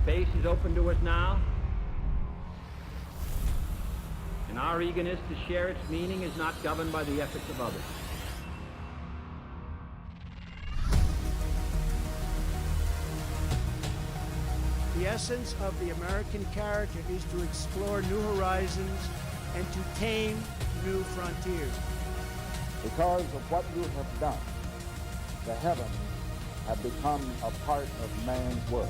Space is open to us now, and our eagerness to share its meaning is not governed by the efforts of others. The essence of the American character is to explore new horizons and to tame new frontiers. Because of what you have done, the heavens have become a part of man's world.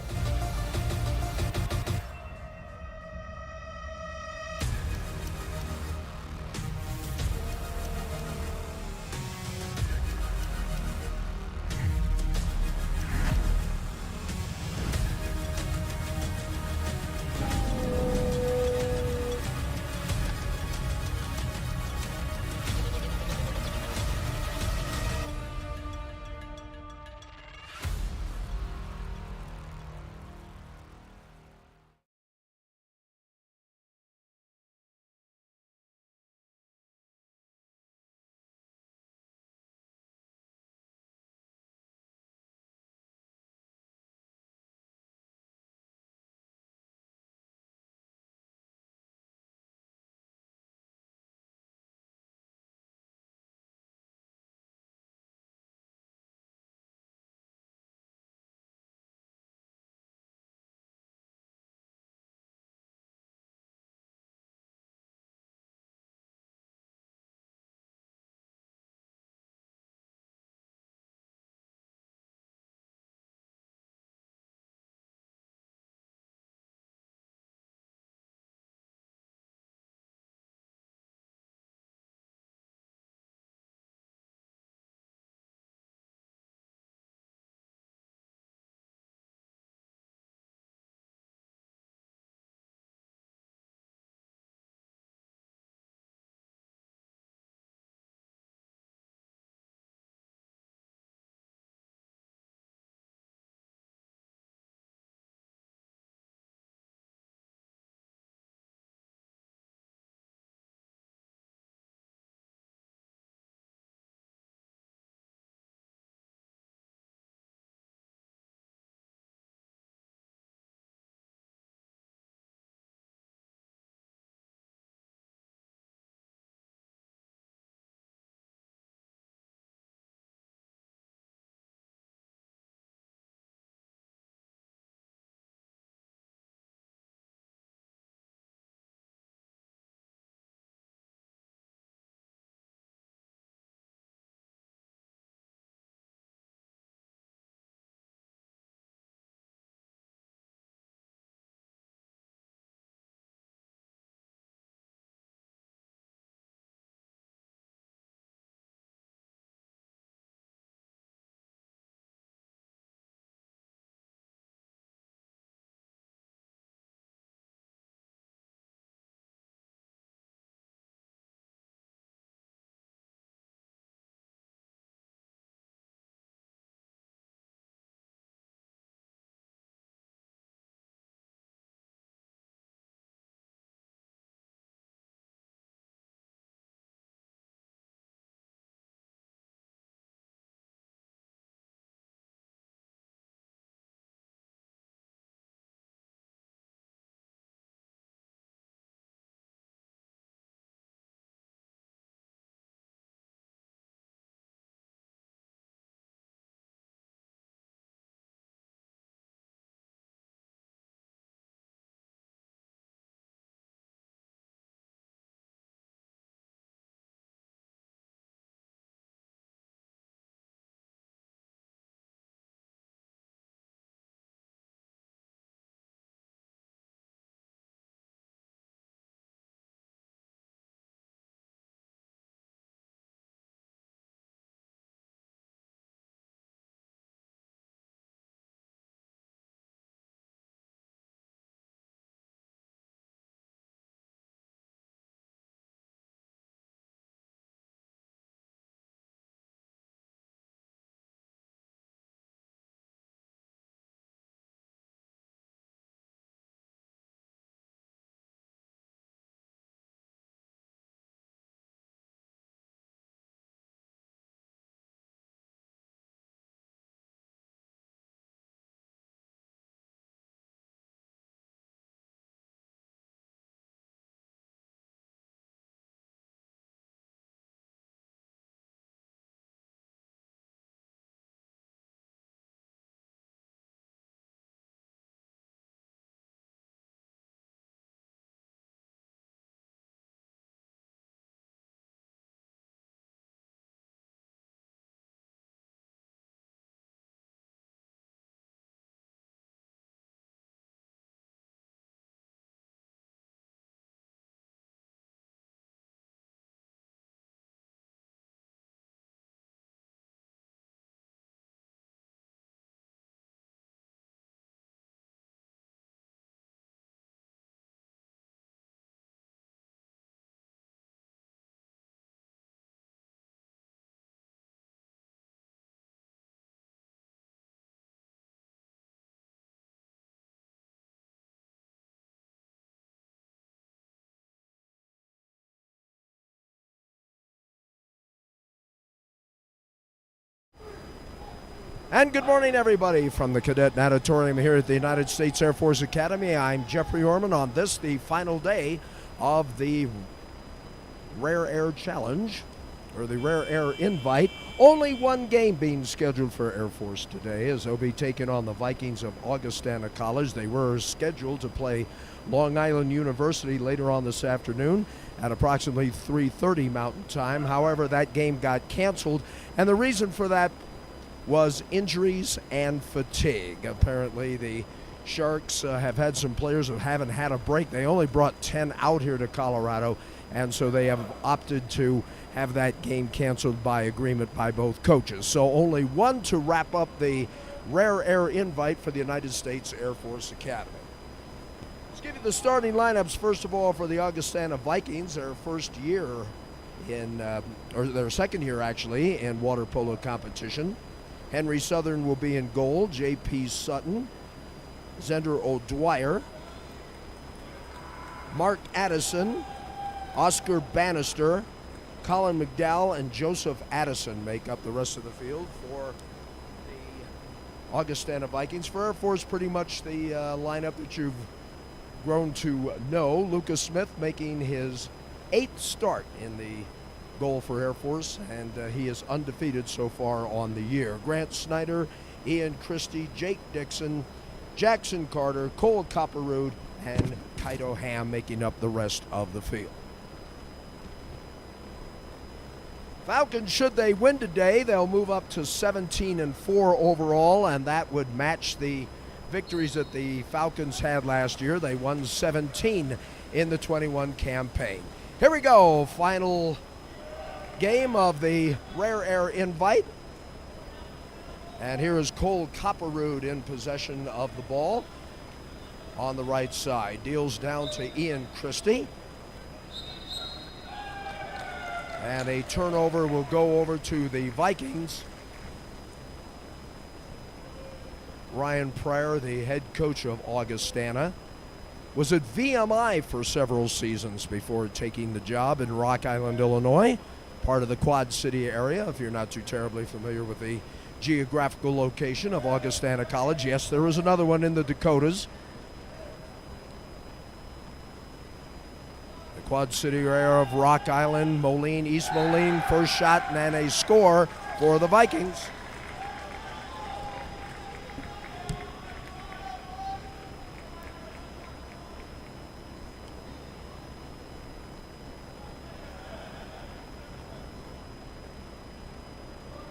And good morning, everybody, from the Cadet Natatorium here at the United States Air Force Academy. I'm Jeffrey Orman on this, the final day of the Rare Air Challenge, or the Rare Air Invite. Only one game being scheduled for Air Force today, as they'll be taking on the Vikings of Augustana College. They were scheduled to play Long Island University later on this afternoon at approximately 3:30 Mountain Time. However, that game got canceled, and the reason for that was injuries and fatigue. Apparently, the Sharks have had some players who haven't had a break. They only brought 10 out here to Colorado, and so they have opted to have that game canceled by agreement by both coaches. So only one to wrap up the Rare Air Invite for the United States Air Force Academy. Let's give you the starting lineups, first of all, for the Augustana Vikings, their first year in, or their second year actually, in water polo competition. Henry Southern will be in goal, J.P. Sutton, Zender O'Dwyer, Mark Addison, Oscar Bannister, Colin McDowell, and Joseph Addison make up the rest of the field for the Augustana Vikings. For Air Force, pretty much the lineup that you've grown to know. Lucas Smith making his 8th start in the goal for Air Force, and he is undefeated so far on the year. Grant Snyder, Ian Christie, Jake Dixon, Jackson Carter, Cole Copperrood, and Kaito Ham making up the rest of the field. Falcons, should they win today, they'll move up to 17-4 overall, and that would match the victories that the Falcons had last year. They won 17 in the 21 campaign. Here we go, final game of the Rare Air Invite. And here is Cole Copperrood in possession of the ball on the right side. Deals down to Ian Christie. And a turnover will go over to the Vikings. Ryan Pryor, the head coach of Augustana, was at VMI for several seasons before taking the job in Rock Island, Illinois, part of the Quad City area, if you're not too terribly familiar with the geographical location of Augustana College. Yes, there is another one in the Dakotas. The Quad City area of Rock Island, Moline, East Moline, first shot, and then a score for the Vikings.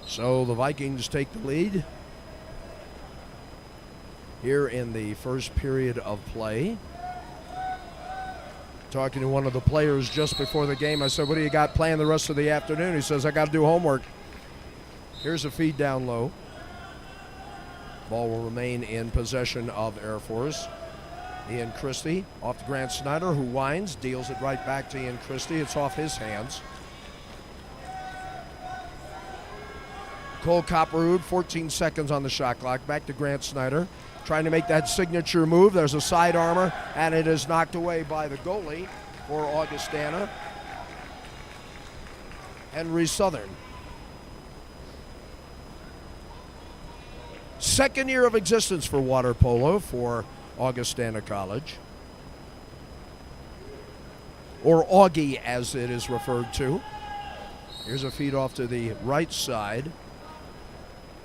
So the Vikings take the lead here in the first period of play. Talking to one of the players just before the game, I said, "What do you got playing the rest of the afternoon?" He says, "I got to do homework." Here's a feed down low. Ball will remain in possession of Air Force. Ian Christie off to Grant Snyder, who winds, deals it right back to Ian Christie. It's off his hands. Cole Copperrood, 14 seconds on the shot clock. Back to Grant Snyder, trying to make that signature move. There's a side armor, and it is knocked away by the goalie for Augustana, Henry Southern. Second year of existence for water polo for Augustana College, or Augie as it is referred to. Here's a feed off to the right side.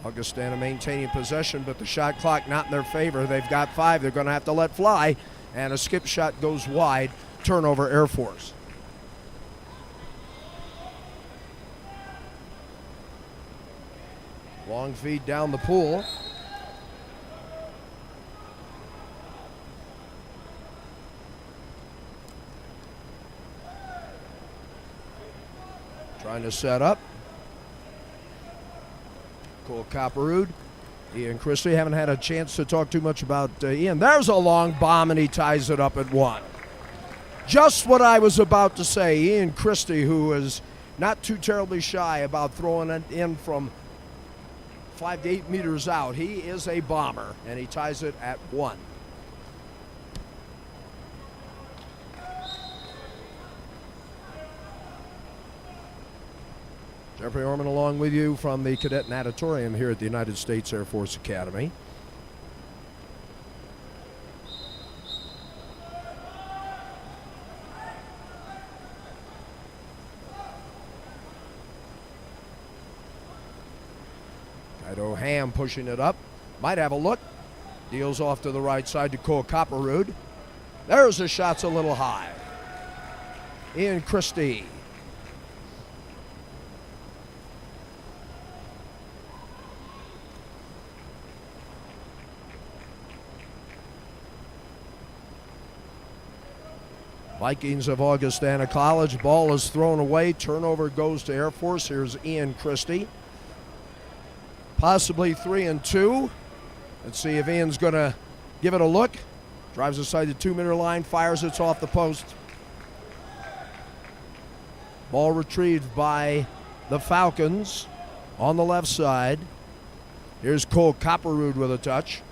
Augustana maintaining possession, but the shot clock not in their favor. They've got 5. They're going to have to let fly, and a skip shot goes wide. Turnover, Air Force. Long feed down the pool. Trying to set up. Cole Copperrood, Ian Christie. Haven't had a chance to talk too much about Ian. There's a long bomb, and he ties it up at 1. Just what I was about to say. Ian Christie, who is not too terribly shy about throwing it in from 5 to 8 meters out. He is a bomber, and he ties it at 1. Jeffrey Orman along with you from the Cadet Natatorium here at the United States Air Force Academy. Guido Ham pushing it up. Might have a look. Deals off to the right side to Cole Copperrood. There's the shot's a little high. Ian Christie. Vikings of Augustana College. Ball is thrown away. Turnover goes to Air Force. Here's Ian Christie. Possibly 3-2. Let's see if Ian's going to give it a look. Drives aside the 2-meter line. Fires. It's off the post. Ball retrieved by the Falcons on the left side. Here's Cole Copperrood with a touch.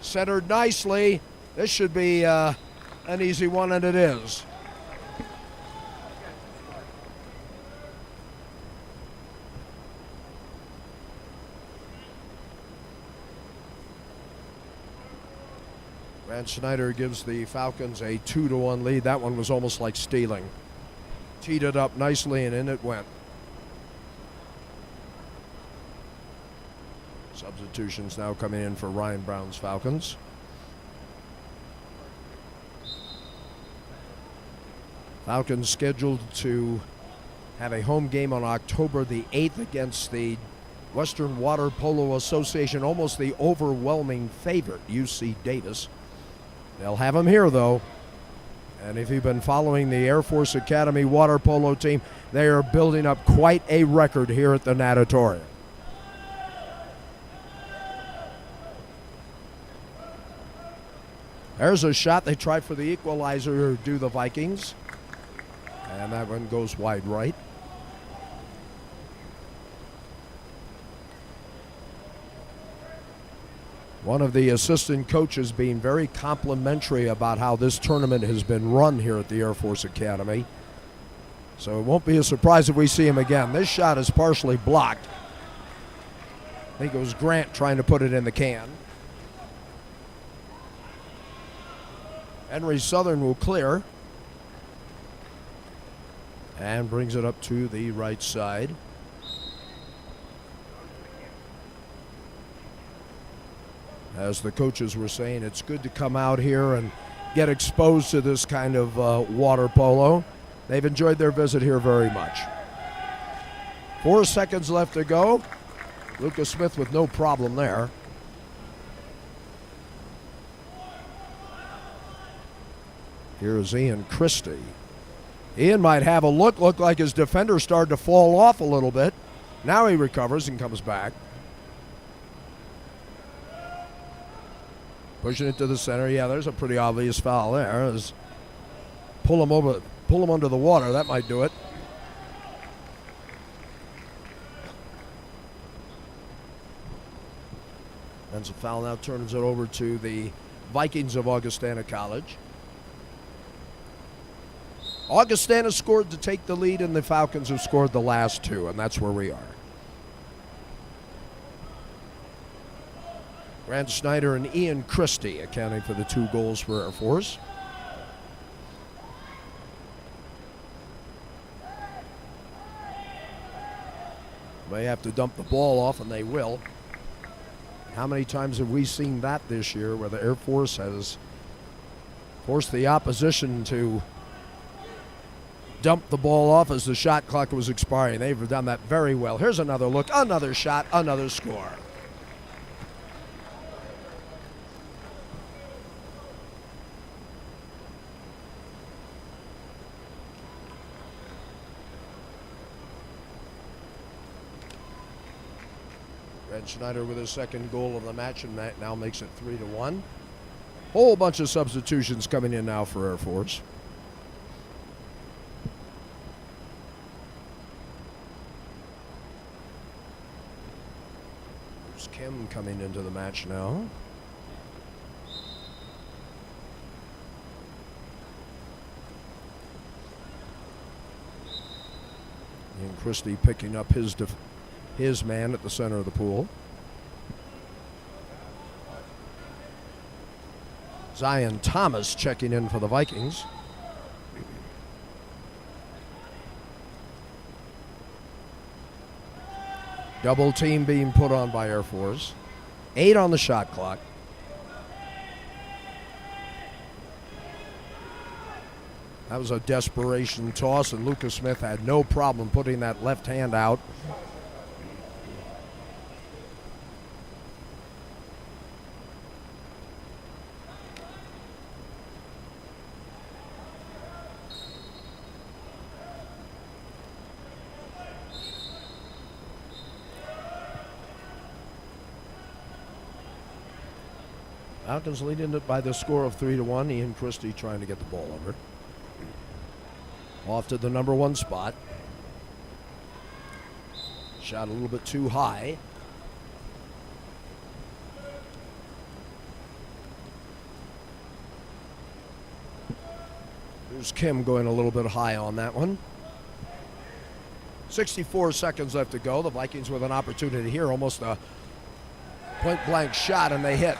Centered nicely. This should be an easy one, and it is. Grant Schneider gives the Falcons a 2-1 lead. That one was almost like stealing. Teed it up nicely, and in it went. Substitutions now coming in for Ryan Brown's Falcons. Falcons scheduled to have a home game on October the 8th against the Western Water Polo Association, almost the overwhelming favorite, UC Davis. They'll have them here, though. And if you've been following the Air Force Academy water polo team, they are building up quite a record here at the Natatorium. There's a shot. They tried for the equalizer, do the Vikings. And that one goes wide right. One of the assistant coaches being very complimentary about how this tournament has been run here at the Air Force Academy. So it won't be a surprise if we see him again. This shot is partially blocked. I think it was Grant trying to put it in the can. Henry Southern will clear. And brings it up to the right side. As the coaches were saying, it's good to come out here and get exposed to this kind of water polo. They've enjoyed their visit here very much. 4 seconds left to go. Lucas Smith with no problem there. Here's Ian Christie. Ian might have a look like his defender started to fall off a little bit. Now he recovers and comes back. Pushing it to the center. Yeah, there's a pretty obvious foul there. Pull him under the water. That might do it. That's a foul. Now turns it over to the Vikings of Augustana College. Augustana scored to take the lead, and the Falcons have scored the last 2, and that's where we are. Grant Schneider and Ian Christie accounting for the 2 goals for Air Force. They have to dump the ball off, and they will. How many times have we seen that this year where the Air Force has forced the opposition to dump the ball off as the shot clock was expiring? They've done that very well. Here's another look, another shot, another score. Red Schneider with his second goal of the match, and that now makes it 3-1. Whole bunch of substitutions coming in now for Air Force. There's Kim coming into the match now. Christie picking up his man at the center of the pool. Zion Thomas checking in for the Vikings. Double team being put on by Air Force. 8 on the shot clock. That was a desperation toss, and Lucas Smith had no problem putting that left hand out. Falcons leading it by the score of 3-1. Ian Christie trying to get the ball over. Off to the number 1 spot. Shot a little bit too high. There's Kim going a little bit high on that one. 64 seconds left to go. The Vikings with an opportunity here. Almost a point-blank shot, and they hit.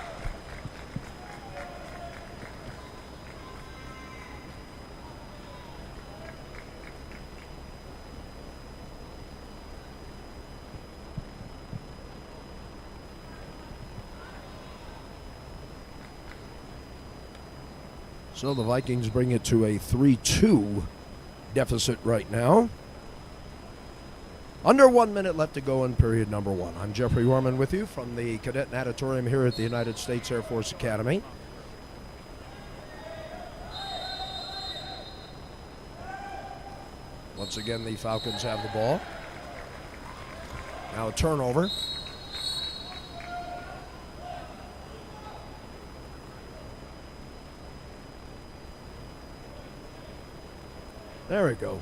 So the Vikings bring it to a 3-2 deficit right now. Under 1 minute left to go in period number 1. I'm Jeffrey Orman with you from the Cadet Natatorium here at the United States Air Force Academy. Once again, the Falcons have the ball. Now a turnover. There we go.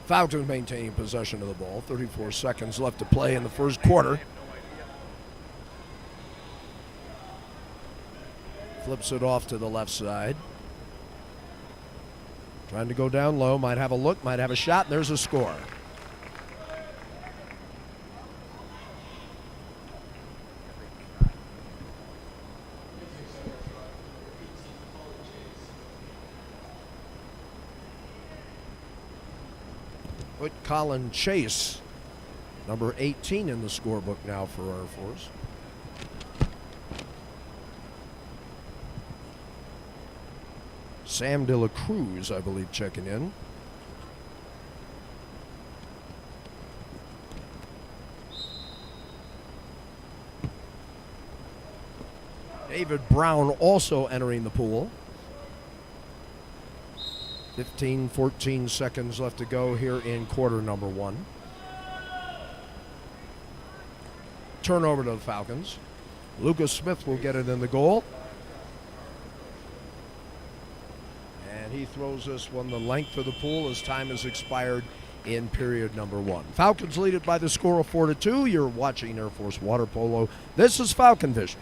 Falcons maintaining possession of the ball. 34 seconds left to play in the first quarter. Flips it off to the left side. Trying to go down low. Might have a look, might have a shot, and there's a score. Put Colin Chase, number 18 in the scorebook now for Air Force. Sam De La Cruz, I believe, checking in. David Brown also entering the pool. 14 seconds left to go here in quarter number 1. Turnover to the Falcons. Lucas Smith will get it in the goal. And he throws this one the length of the pool as time has expired in period number 1. Falcons lead it by the score of 4-2. You're watching Air Force Water Polo. This is Falcon Vision.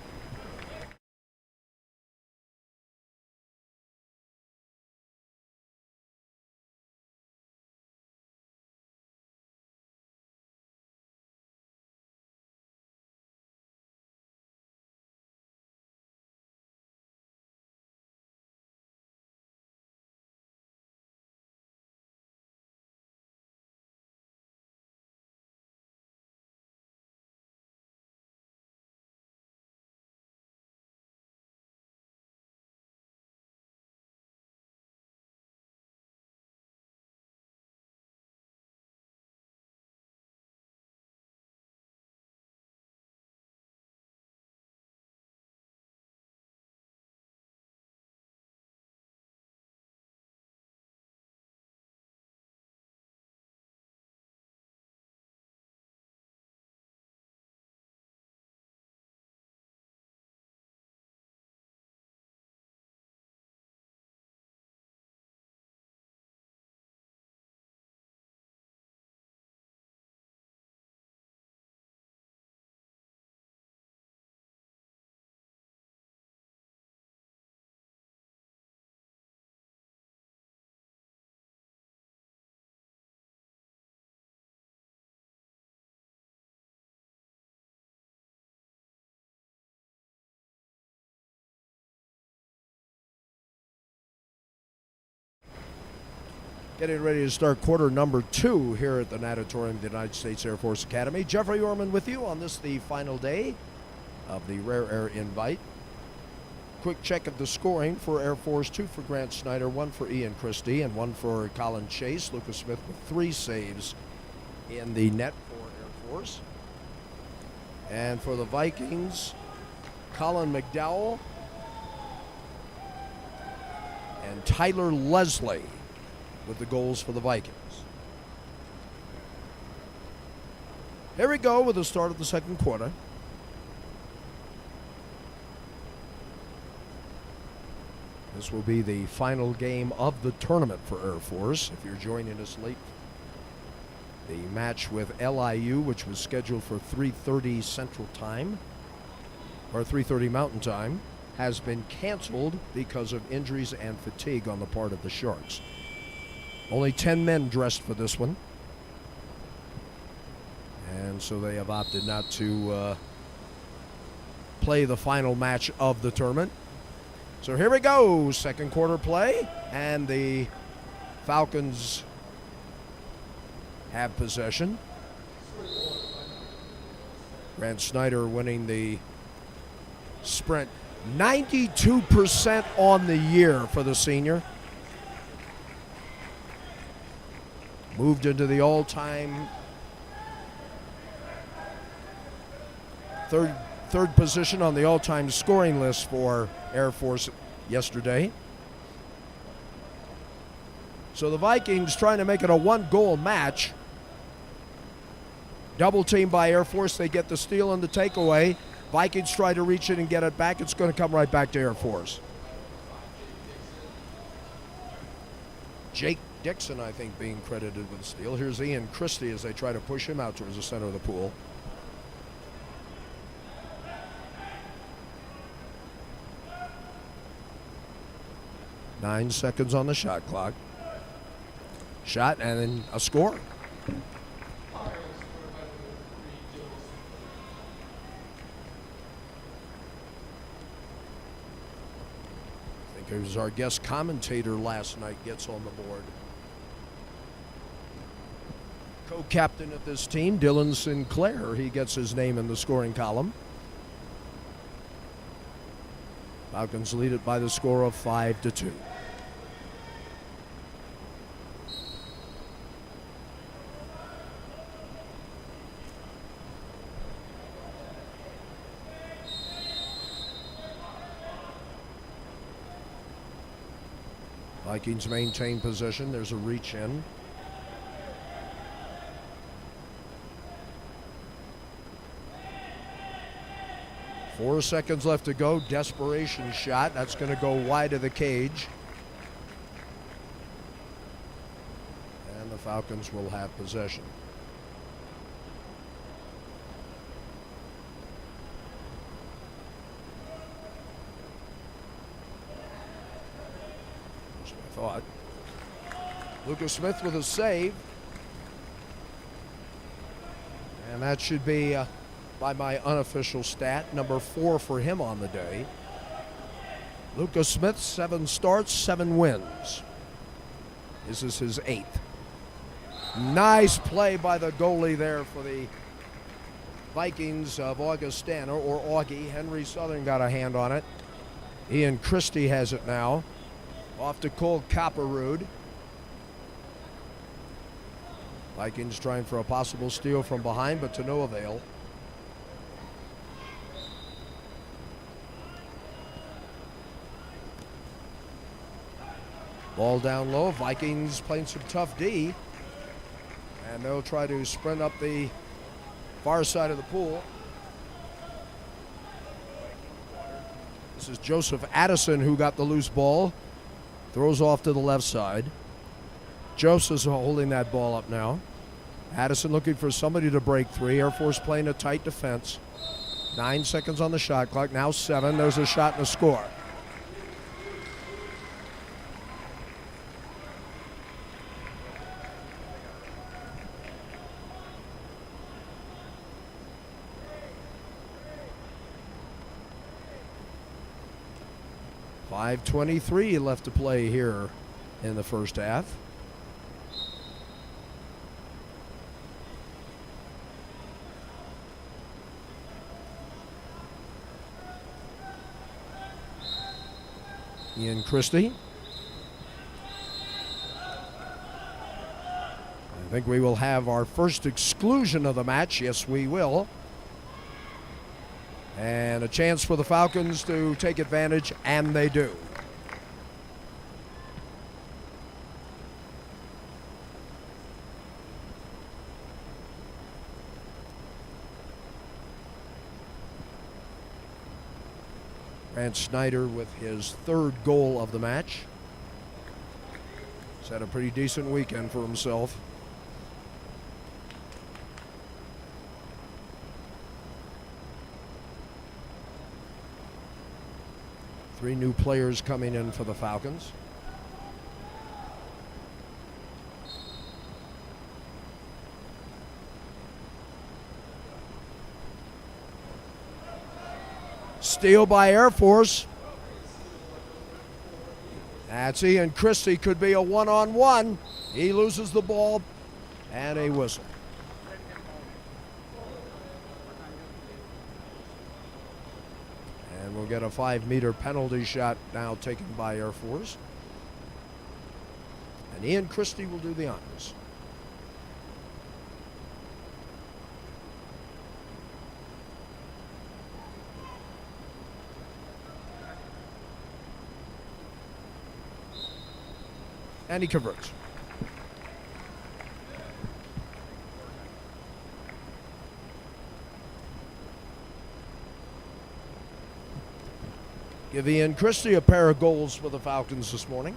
Getting ready to start quarter number 2 here at the Natatorium of the United States Air Force Academy. Jeffrey Orman with you on this, the final day of the Rare Air Invite. Quick check of the scoring for Air Force: 2 for Grant Snyder, 1 for Ian Christie, and 1 for Colin Chase. Lucas Smith with 3 saves in the net for Air Force. And for the Vikings, Colin McDowell and Tyler Leslie with the goals for the Vikings. Here we go with the start of the second quarter. This will be the final game of the tournament for Air Force. If you're joining us late, the match with LIU, which was scheduled for 3:30 Central Time, or 3:30 Mountain Time, has been canceled because of injuries and fatigue on the part of the Sharks. Only 10 men dressed for this one. And so they have opted not to play the final match of the tournament. So here we go, second quarter play, and the Falcons have possession. Grant Snyder winning the sprint. 92% on the year for the senior. Moved into the all-time third position on the all-time scoring list for Air Force yesterday. So the Vikings trying to make it a 1-goal match. Double team by Air Force. They get the steal and the takeaway. Vikings try to reach it and get it back. It's going to come right back to Air Force. Jake Dixon, I think, being credited with the steal. Here's Ian Christie as they try to push him out towards the center of the pool. Nine seconds on the shot clock. Shot and then a score. I think it was our guest commentator last night gets on the board. Co-captain of this team, Dylan Sinclair, he gets his name in the scoring column. Falcons lead it by the score of 5-2. Vikings maintain possession. There's a reach in. Four seconds left to go. Desperation shot. That's going to go wide of the cage. And the Falcons will have possession. That's what I thought. Lucas Smith with a save. And that should be, by my unofficial stat, number 4 for him on the day. Lucas Smith, 7 starts, 7 wins. This is his 8th. Nice play by the goalie there for the Vikings of Augustana, or Augie. Henry Southern got a hand on it. Ian Christie has it now. Off to Cole Copperrood. Vikings trying for a possible steal from behind, but to no avail. Ball down low. Vikings playing some tough D. And they'll try to sprint up the far side of the pool. This is Joseph Addison who got the loose ball. Throws off to the left side. Joseph's holding that ball up now. Addison looking for somebody to break 3. Air Force playing a tight defense. 9 seconds on the shot clock. Now 7. There's a shot and a score. .523 left to play here in the first half. Ian Christie. I think we will have our first exclusion of the match. Yes, we will. And a chance for the Falcons to take advantage, and they do. Grant Snyder with his third goal of the match. He's had a pretty decent weekend for himself. Three new players coming in for the Falcons. Steal by Air Force. That's Ian Christie. Could be a one-on-one. He loses the ball and a whistle. And we'll get a 5-meter penalty shot now taken by Air Force. And Ian Christie will do the honors. And he converts. Give Ian Christie a pair of goals for the Falcons this morning.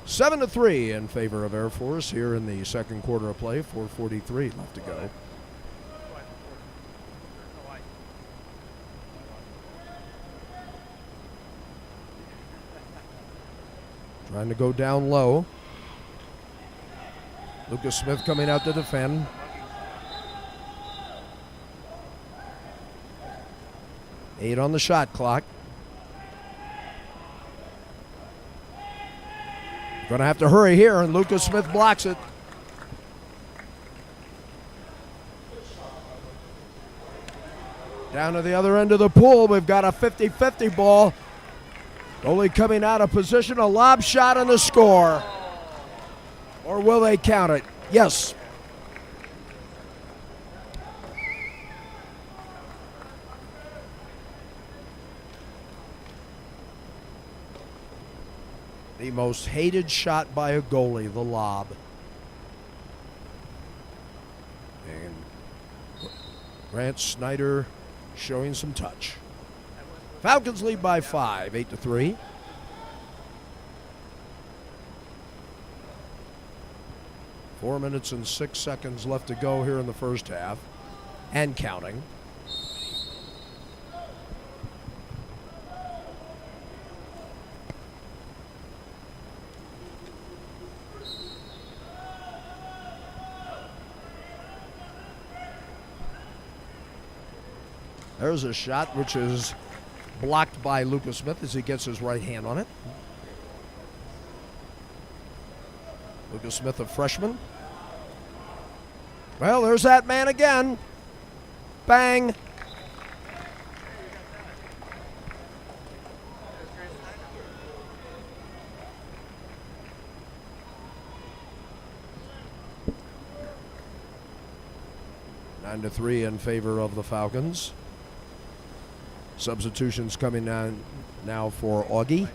7-3 in favor of Air Force here in the second quarter of play. 4:43 left to go. Trying to go down low. Lucas Smith coming out to defend. Eight on the shot clock. Going to have to hurry here, and Lucas Smith blocks it. Down to the other end of the pool, we've got a 50-50 ball. Goalie coming out of position, a lob shot and the score. Or will they count it? Yes. The most hated shot by a goalie, the lob. And Grant Snyder showing some touch. Falcons lead by 5, 8-3. Four minutes and 6 seconds left to go here in the first half, and counting. There's a shot which is blocked by Lucas Smith as he gets his right hand on it. Lucas Smith, a freshman. Well, there's that man again. Bang. Nine to 3 in favor of the Falcons. Substitutions coming down now for Augie.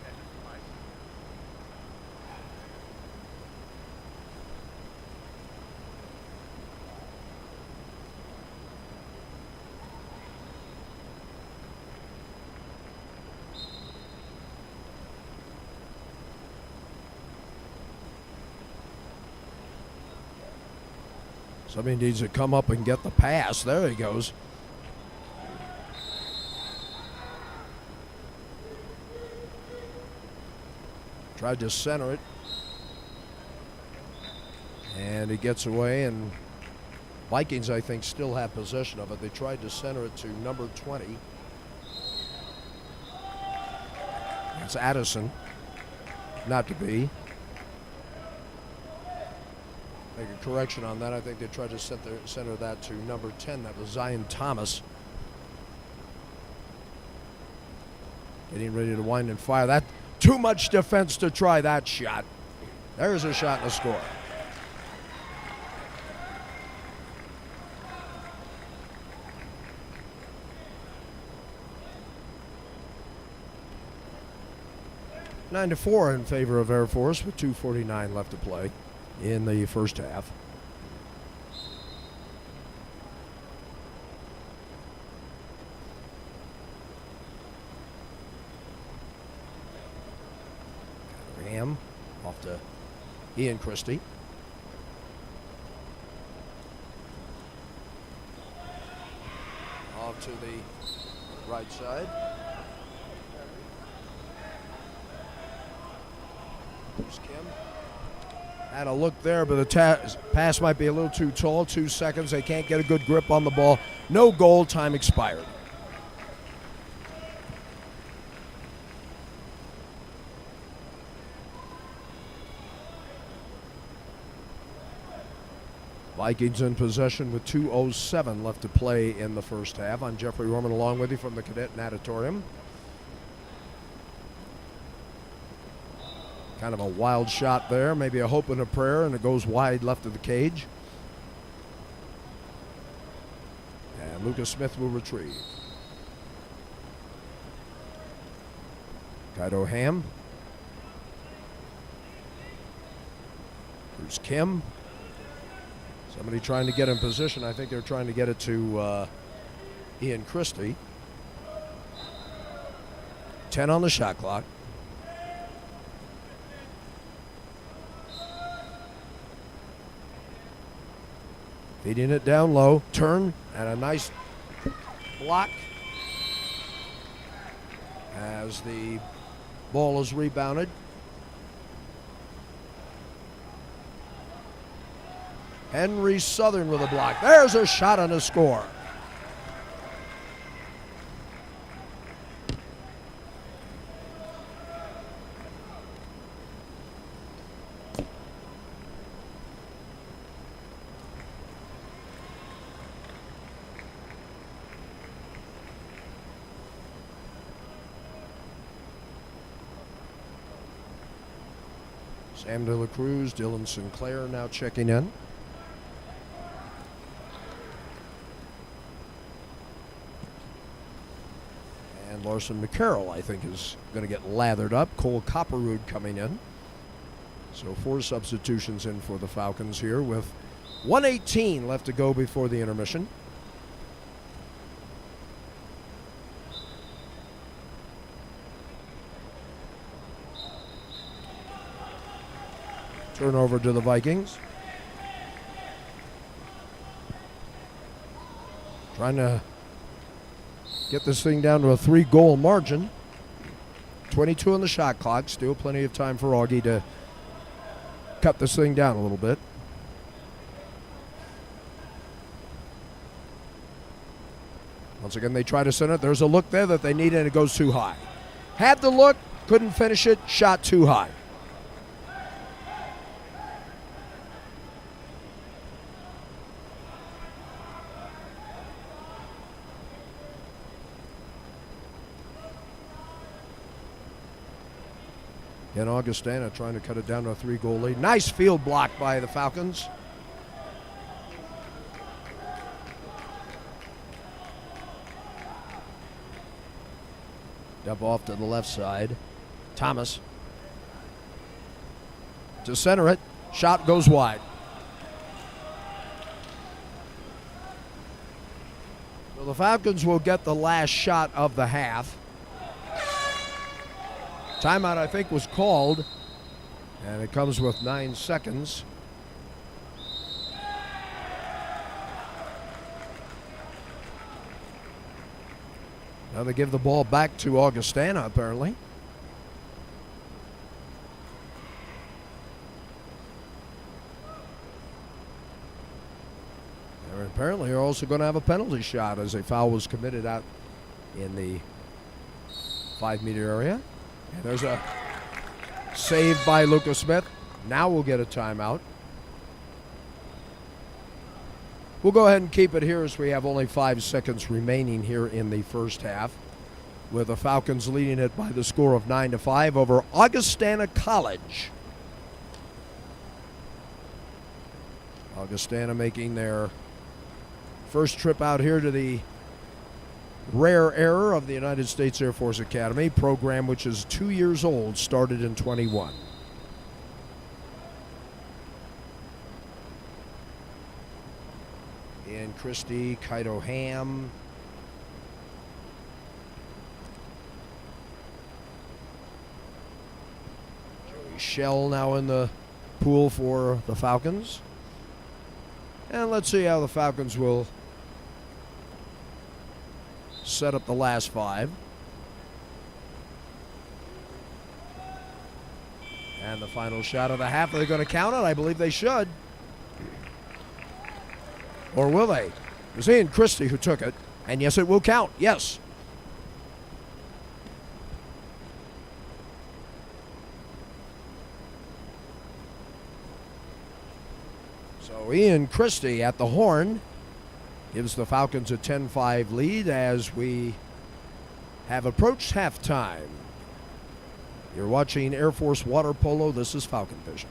Somebody needs to come up and get the pass. There he goes. Tried to center it. And he gets away, and Vikings, I think, still have possession of it. They tried to center it to number 20. It's Addison. Not to be. Make a correction on that. I think they tried to center that to number 10. That was Zion Thomas. Getting ready to wind and fire. That too much defense to try that shot. There's a shot and a score. Nine to 4 in favor of Air Force with 2:49 left to play in the first half. Ram off to Ian Christie. Off to the right side. Here's Kim. Had a look there, but the pass might be a little too tall. 2 seconds. They can't get a good grip on the ball. No goal. Time expired. Vikings in possession with 2:07 left to play in the first half. I'm Jeffrey Orman along with you from the Cadet Natatorium. Kind of a wild shot there, maybe a hope and a prayer, and it goes wide left of the cage. And Lucas Smith will retrieve. Kaido Ham. Here's Kim. Somebody trying to get in position. I think they're trying to get it to Ian Christie. 10 on the shot clock. Feeding it down low. Turn and a nice block as the ball is rebounded. Henry Southern with a block. There's a shot and a score. Sam De La Cruz, Dylan Sinclair now checking in. And Larson McCarroll, I think, is going to get lathered up. Cole Copperwood coming in. So 4 substitutions in for the Falcons here with 1:18 left to go before the intermission. Turnover to the Vikings. Trying to get this thing down to a 3-goal margin. 22 on the shot clock. Still plenty of time for Augie to cut this thing down a little bit. Once again, they try to send it. There's a look there that they need, and it goes too high. Had the look, couldn't finish it, shot too high. And Augustana trying to cut it down to a 3-goal lead. Nice field block by the Falcons. Dump off to the left side. Thomas to center it. Shot goes wide. So the Falcons will get the last shot of the half. Timeout, I think, was called, and it comes with 9 seconds. Now they give the ball back to Augustana, apparently. And apparently they're also going to have a penalty shot as a foul was committed out in the 5-meter area. And there's a save by Lucas Smith. Now we'll get a timeout. We'll go ahead and keep it here as we have only 5 seconds remaining here in the first half. with the Falcons leading it by the score of 9-5 over Augustana College. Augustana making their first trip out here to the Rare Air of the United States Air Force Academy, program which is 2 years old, started in 21. Ian Christie, Kaito Ham. Joey Shell now in the pool for the Falcons. And let's see how the Falcons will set up the last five. And the final shot of the half. Are they going to count it? I believe they should. Or will they? It was Ian Christie who took it. And yes, it will count. Yes. So Ian Christie at the horn gives the Falcons a 10-5 lead as we have approached halftime. You're watching Air Force Water Polo. This is Falcon Vision.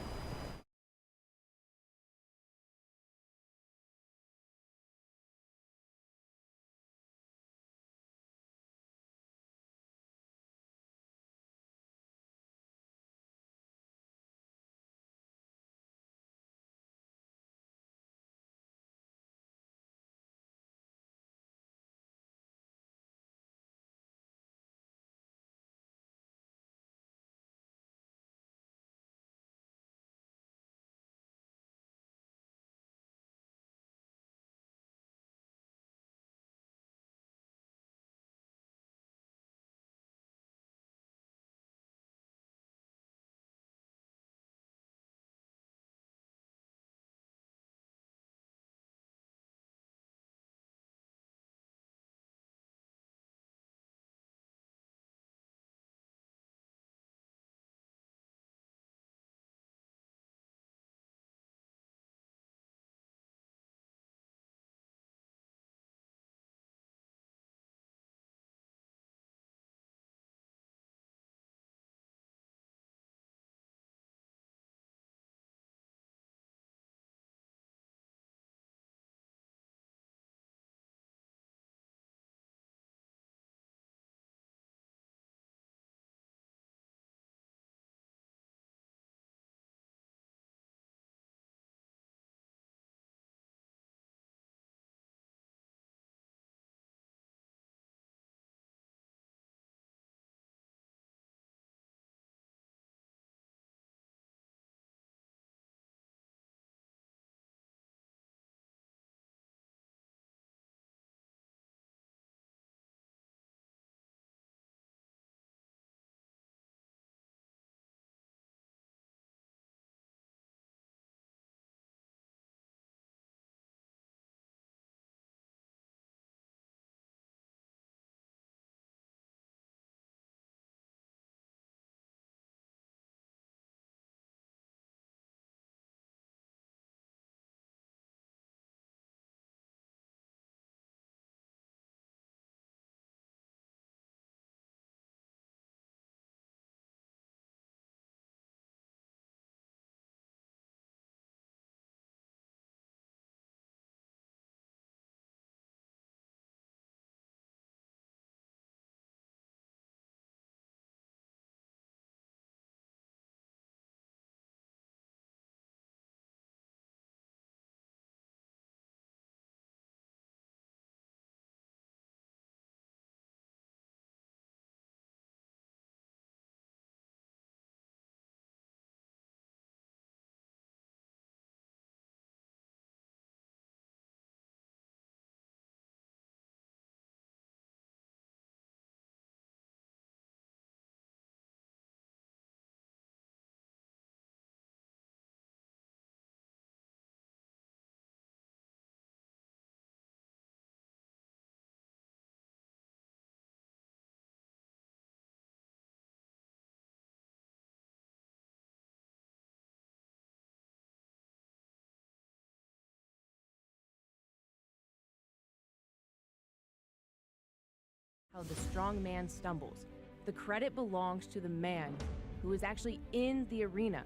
How the strong man stumbles. The credit belongs to the man who is actually in the arena,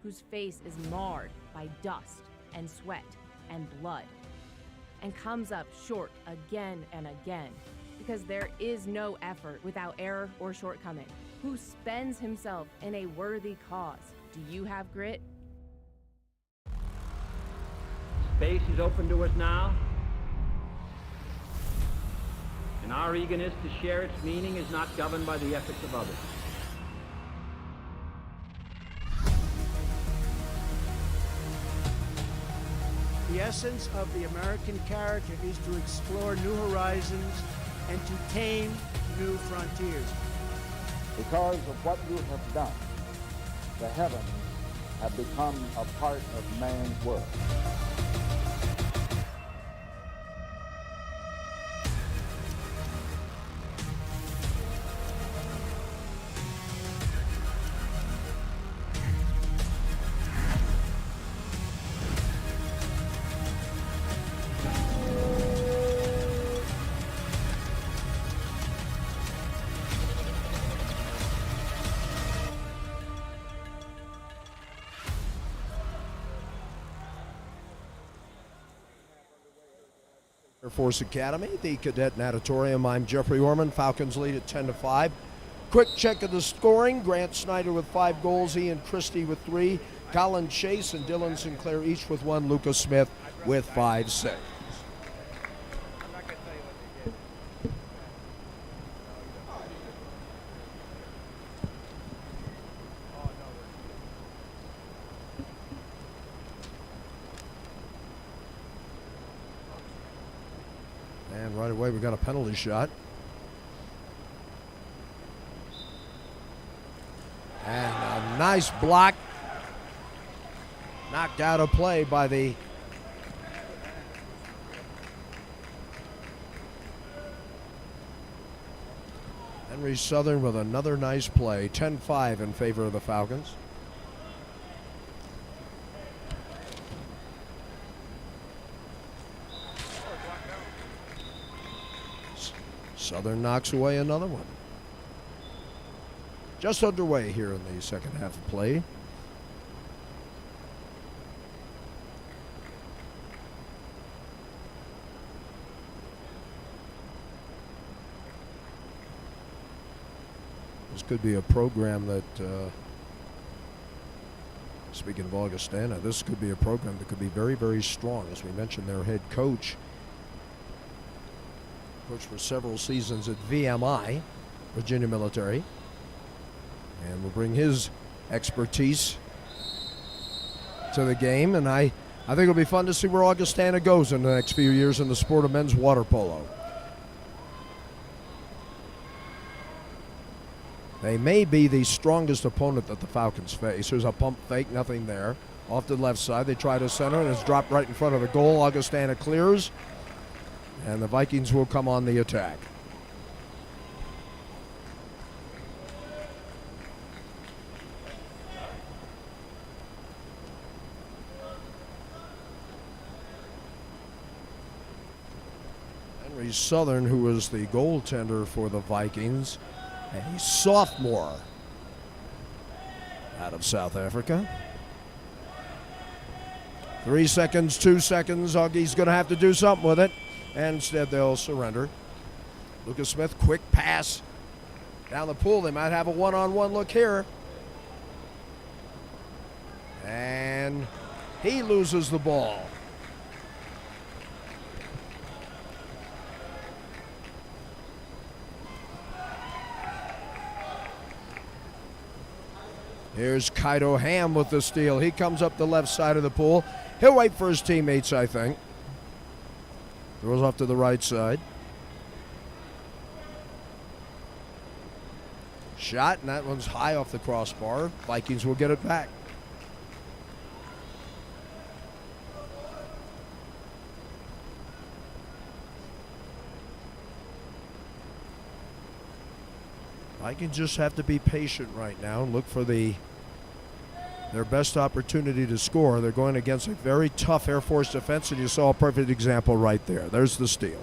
whose face is marred by dust and sweat and blood, and comes up short again and again, because there is no effort without error or shortcoming, who spends himself in a worthy cause. Do you have grit? Space is open to us now, and our eagerness to share its meaning is not governed by the efforts of others. The essence of the American character is to explore new horizons and to tame new frontiers. Because of what you have done, the heavens have become a part of man's world. Air Force Academy, the Cadet Natatorium. I'm Jeffrey Orman. Falcons lead at 10-5. Quick check of the scoring. Grant Snyder with 5 goals. Ian Christie with 3. Colin Chase and Dylan Sinclair each with 1. Lucas Smith with 5 saves. And right away we got a penalty shot. And a nice block. Knocked out of play by the Henry Southern with another nice play. 10-5 in favor of the Falcons. Southern knocks away another one. Just underway here in the second half of play. This could be a program that, speaking of Augustana, this could be a program that could be very, very strong. As we mentioned, their head coach for several seasons at VMI, Virginia Military, and will bring his expertise to the game. And I think it'll be fun to see where Augustana goes in the next few years in the sport of men's water polo. They may be the strongest opponent that the Falcons face. There's a pump fake, nothing there. Off to the left side, they try to center, and it's dropped right in front of the goal. Augustana clears, and the Vikings will come on the attack. Henry Southern, who was the goaltender for the Vikings, a sophomore out of South Africa. 3 seconds, 2 seconds. Augie's going to have to do something with it. And instead they'll surrender. Lucas Smith, quick pass down the pool. They might have a one-on-one look here. And he loses the ball. Here's Kaido Ham with the steal. He comes up the left side of the pool. He'll wait for his teammates, I think. Throws off to the right side. Shot, and that one's high off the crossbar. Vikings will get it back. Vikings just have to be patient right now and look for their best opportunity to score. They're going against a very tough Air Force defense, and you saw a perfect example right there. There's the steal.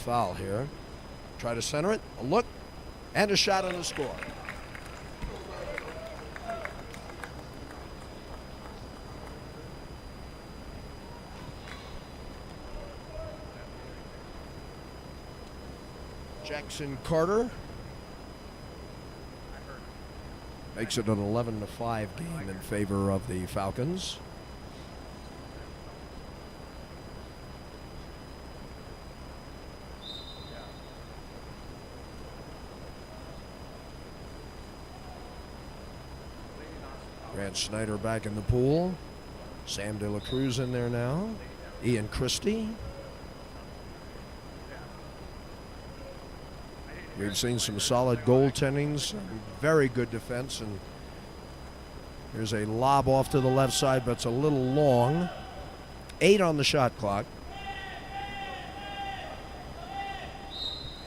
foul here. Try to center it. A look. And a shot and a score. Jackson Carter makes it an 11-5 game in favor of the Falcons. Grant Snyder back in the pool. Sam De La Cruz in there now. Ian Christie. We've seen some solid goaltending, some very good defense, and here's a lob off to the left side, but it's a little long. 8 on the shot clock.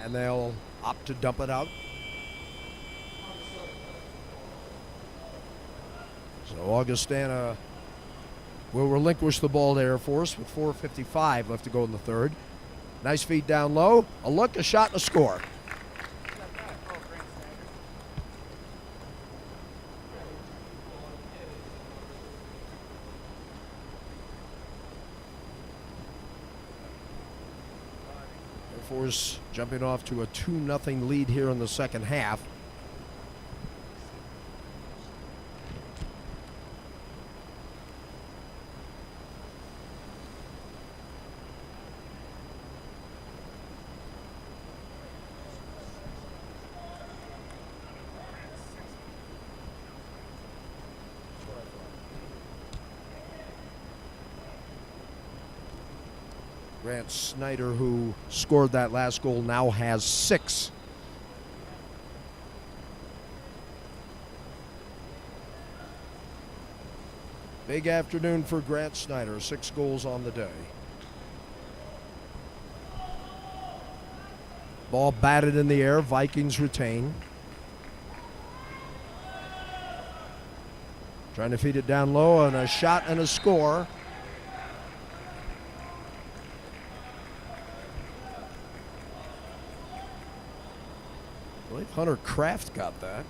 And they'll opt to dump it out. So Augustana will relinquish the ball to Air Force with 4:55 left to go in the third. Nice feed down low. A look, a shot, and a score. Air Force jumping off to a 2-0 lead here in the second half. Grant Snyder, who scored that last goal, now has 6. Big afternoon for Grant Snyder, 6 goals on the day. Ball batted in the air, Vikings retain. Trying to feed it down low, and a shot and a score. I believe Hunter Kraft got that.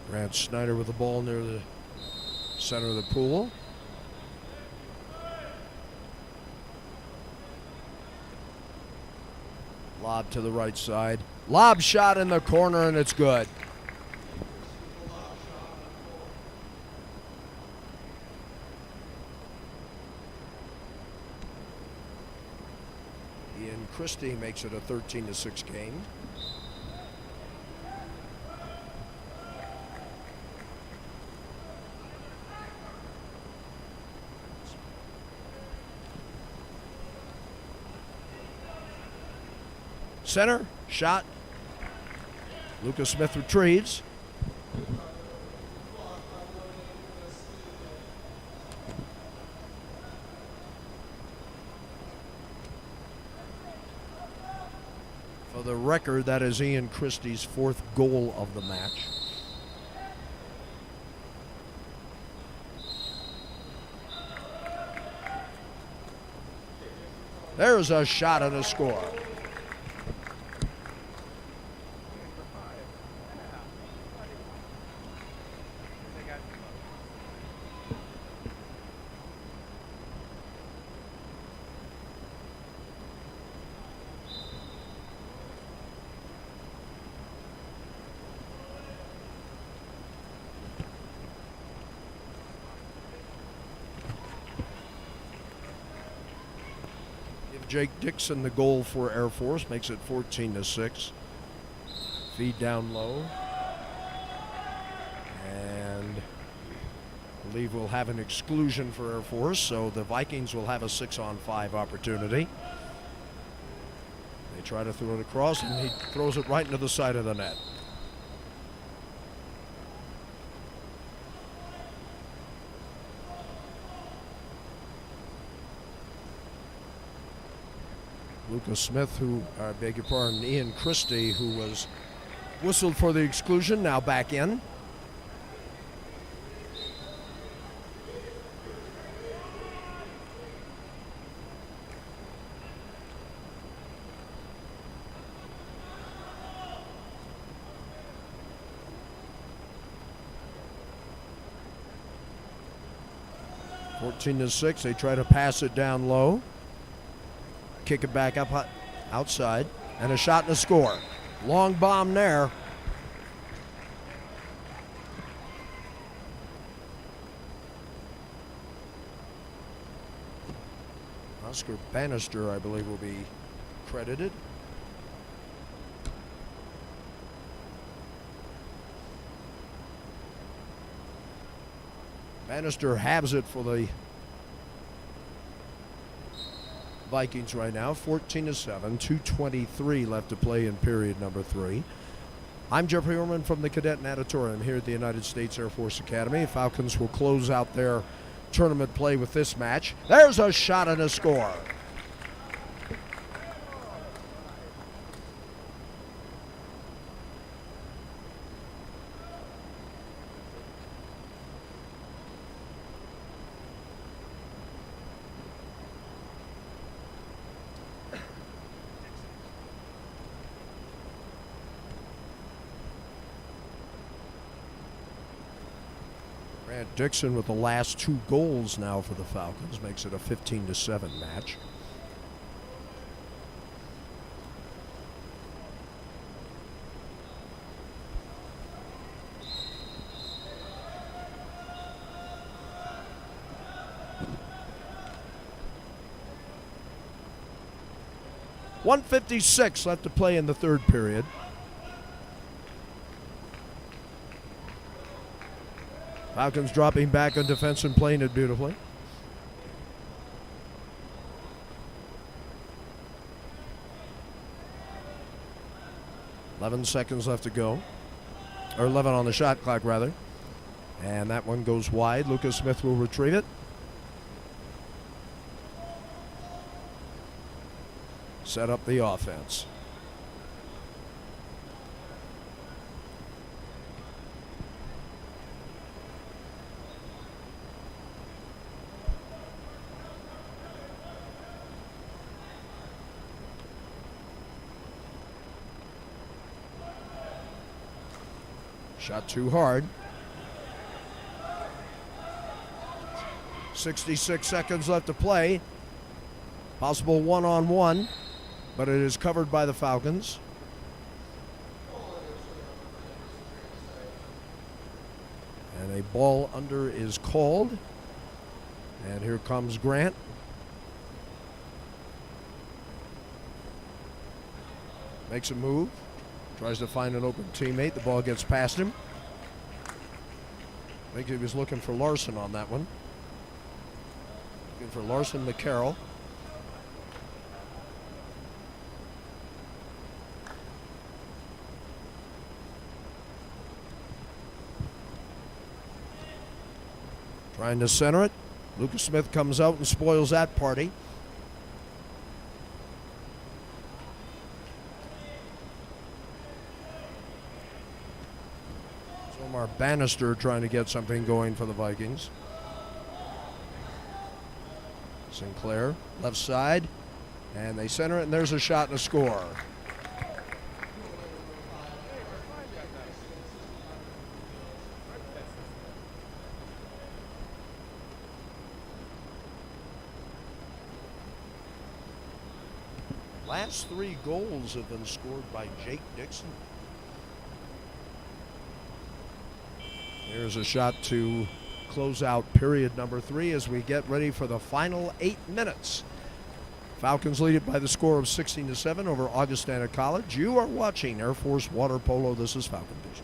Grant Snyder with the ball near the center of the pool. Lob to the right side. Lob shot in the corner, and it's good. Ian Christie makes it a 13-6 game. Center, shot. Lucas Smith retrieves. For the record, that is Ian Christie's 4th goal of the match. There's a shot and a score. Jake Dixon the goal for Air Force, makes it 14-6. Feed down low. And I believe we'll have an exclusion for Air Force, so the Vikings will have a 6-on-5 opportunity. They try to throw it across, and he throws it right into the side of the net. Lucas Smith, beg your pardon, Ian Christie, who was whistled for the exclusion, now back in. (14-6). They try to pass it down low. Kick it back up outside. And a shot and a score. Long bomb there. Oscar Bannister, I believe, will be credited. Bannister halves it for the Vikings right now. 14-7, 2:23 left to play in period number 3. I'm Jeffrey Orman from the Cadet Natatorium here at the United States Air Force Academy. Falcons will close out their tournament play with this match. There's a shot and a score. Dixon with the last 2 goals now for the Falcons makes it a 15-7 match. .156 left to play in the 3rd period. Falcons dropping back on defense and playing it beautifully. .11 left to go. Or 11 on the shot clock, rather. And that one goes wide. Lucas Smith will retrieve it. Set up the offense. Shot too hard. 66 seconds left to play. Possible one-on-one, but it is covered by the Falcons. And a ball under is called. And here comes Grant. Makes a move. Tries to find an open teammate. The ball gets past him. I think he was looking for Larson on that one. Looking for Larson McCarroll. Trying to center it. Lucas Smith comes out and spoils that party. Bannister trying to get something going for the Vikings. Sinclair, left side, and they center it, and there's a shot and a score. Last 3 goals have been scored by Jake Dixon. Here's a shot to close out period number 3 as we get ready for the final 8 minutes. Falcons lead it by the score of 16-7 over Augustana College. You are watching Air Force Water Polo. This is Falcon Vision.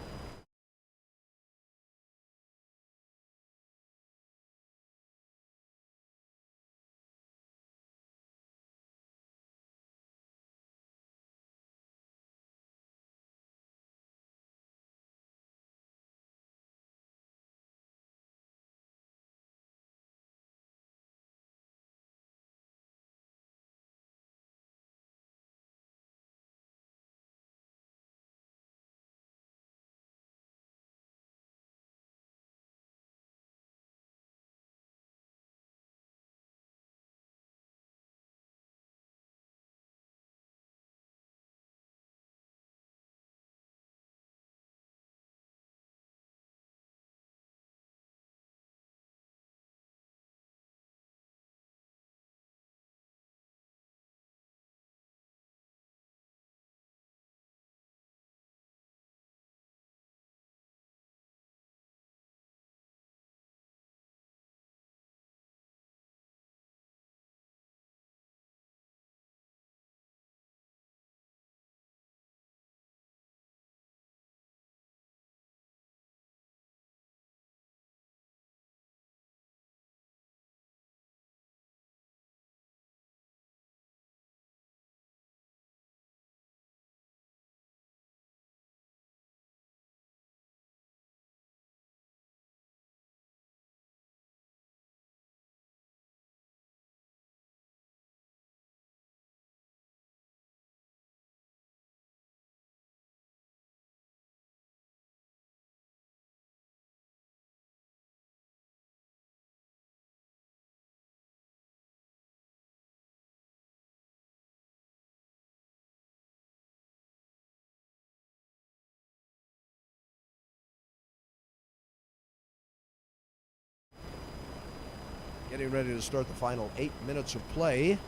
Getting ready to start the final 8 minutes of play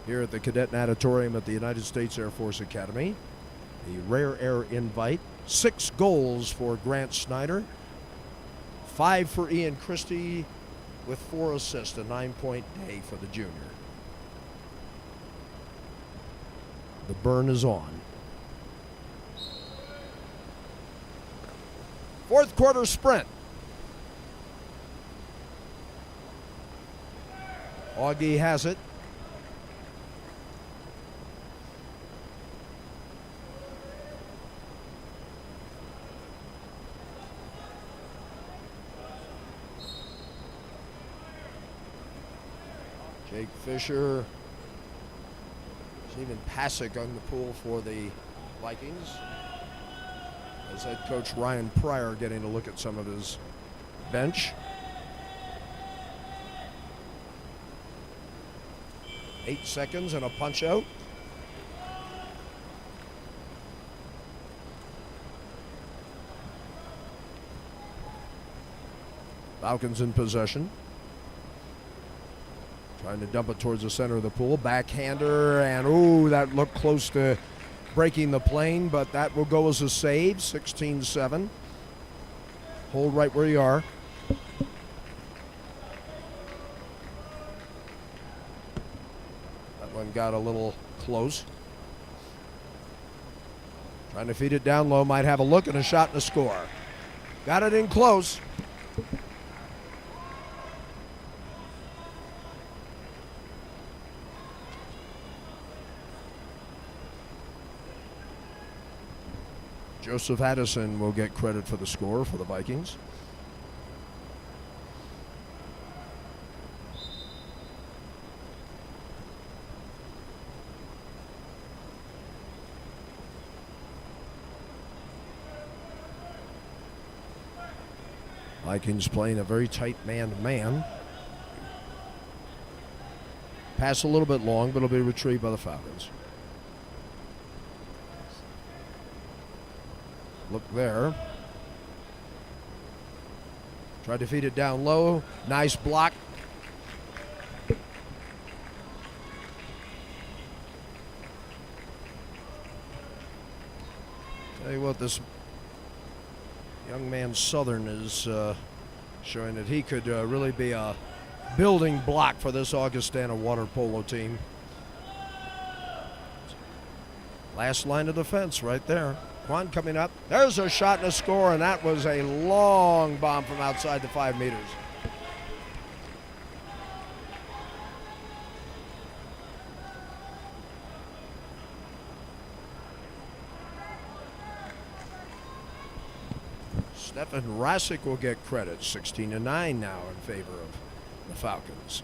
here at the Cadet Natatorium at the United States Air Force Academy. The Rare Air Invite. 6 goals for Grant Snyder. 5 for Ian Christie with 4 assists. A 9-point day for the junior. The burn is on. Fourth quarter sprint. Augie has it. Jake Fisher. Even Pasick on the pool for the Vikings. As head coach Ryan Pryor getting a look at some of his bench. 8 seconds and a punch out. Falcons in possession. Trying to dump it towards the center of the pool. Backhander, and ooh, that looked close to breaking the plane, but that will go as a save. 16-7. Hold right where you are. That one got a little close. Trying to feed it down low. Might have a look and a shot and a score. Got it in close. Joseph Addison will get credit for the score for the Vikings. Vikings playing a very tight man-to-man. Pass a little bit long, but it'll be retrieved by the Falcons. Look there. Tried to feed it down low. Nice block. Tell you what, this young man Southern is showing that he could really be a building block for this Augustana water polo team. Last line of defense right there. Quan coming up. There's a shot and a score, and that was a long bomb from outside the 5 meters. Stefan Rasic will get credit. 16-9 now in favor of the Falcons.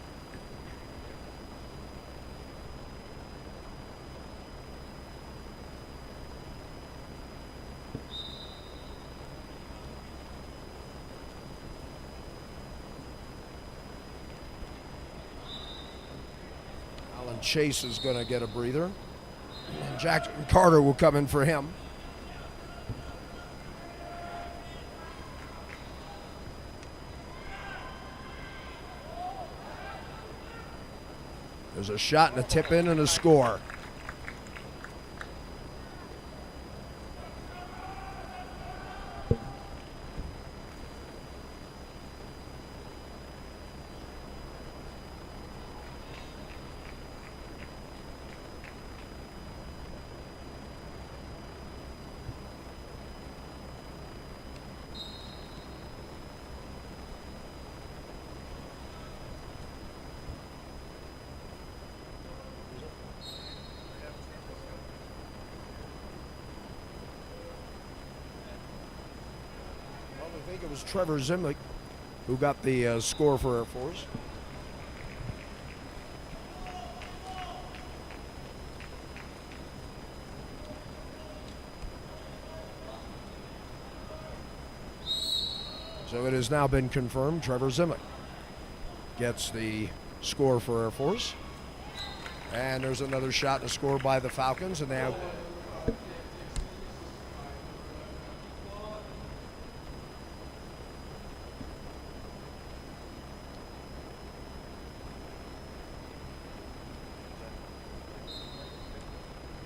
Chase is going to get a breather. And Jackson Carter will come in for him. There's a shot and a tip in and a score. I think it was Trevor Zimlick who got the score for Air Force. So it has now been confirmed. Trevor Zimlick gets the score for Air Force. And there's another shot and a score by the Falcons, and they have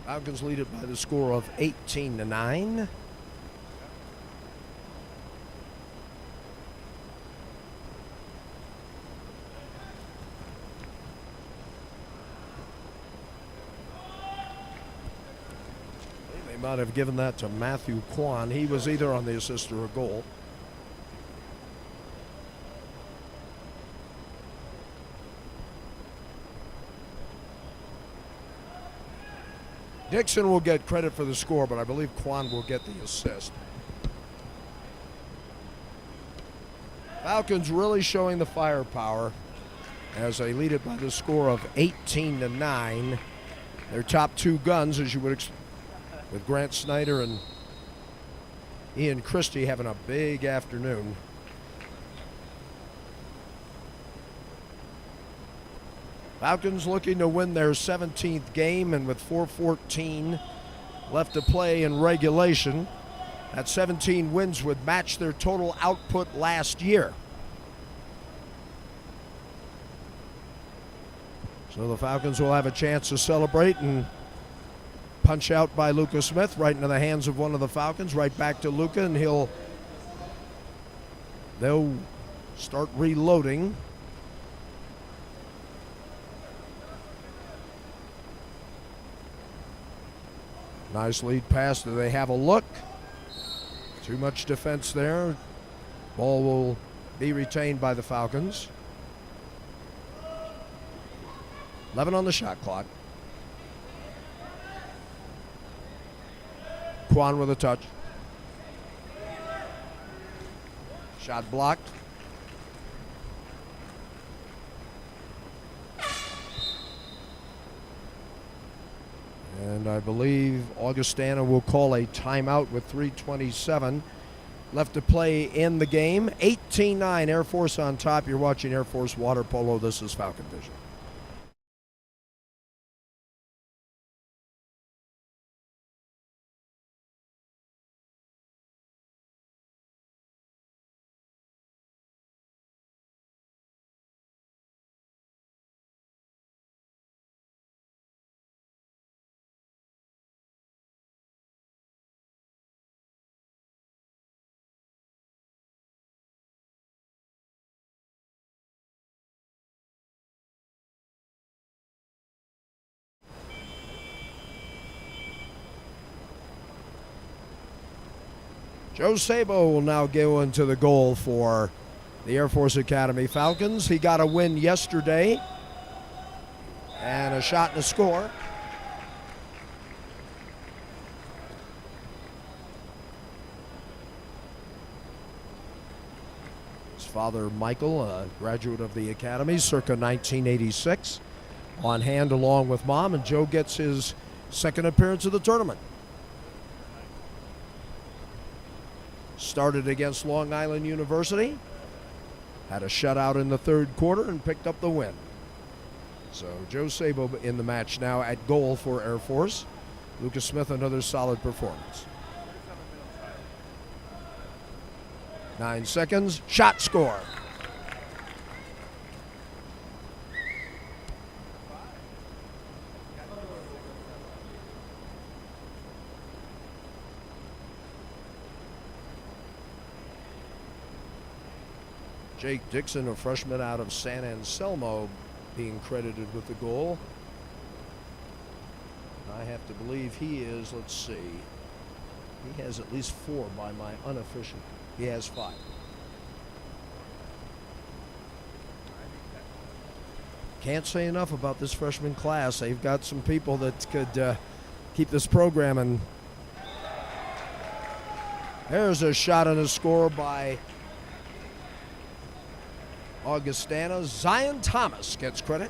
Falcons lead it by the score of 18-9. They might have given that to Matthew Kwan. He was either on the assist or a goal. Dixon will get credit for the score, but I believe Kwan will get the assist. Falcons really showing the firepower as they lead it by the score of 18-9. Their top two guns, as you would expect, with Grant Snyder and Ian Christie having a big afternoon. Falcons looking to win their 17th game, and with 4:14 left to play in regulation, that 17 wins would match their total output last year. So the Falcons will have a chance to celebrate, and punch out by Luca Smith right into the hands of one of the Falcons, right back to Luca, and they'll start reloading. Nice lead pass. Do they have a look? Too much defense there. Ball will be retained by the Falcons. 11 on the shot clock. Kwan with a touch. Shot blocked. And I believe Augustana will call a timeout with 3:27 left to play in the game. 18-9, Air Force on top. You're watching Air Force Water Polo. This is Falcon Vision. Joe Sabo will now go into the goal for the Air Force Academy Falcons. He got a win yesterday and a shot and a score. His father, Michael, a graduate of the Academy circa 1986, on hand along with Mom, and Joe gets his second appearance of the tournament. Started against Long Island University, had a shutout in the third quarter, and picked up the win. So Joe Sabo in the match now at goal for Air Force. Lucas Smith, another solid performance. 9 seconds, shot, score. Jake Dixon, a freshman out of San Anselmo, being credited with the goal. I have to believe he is, let's see, he has at least 4 by my unofficial. He has 5. Can't say enough about this freshman class. They've got some people that could keep this program. And there's a shot and a score by Augustana. Zion Thomas gets credit.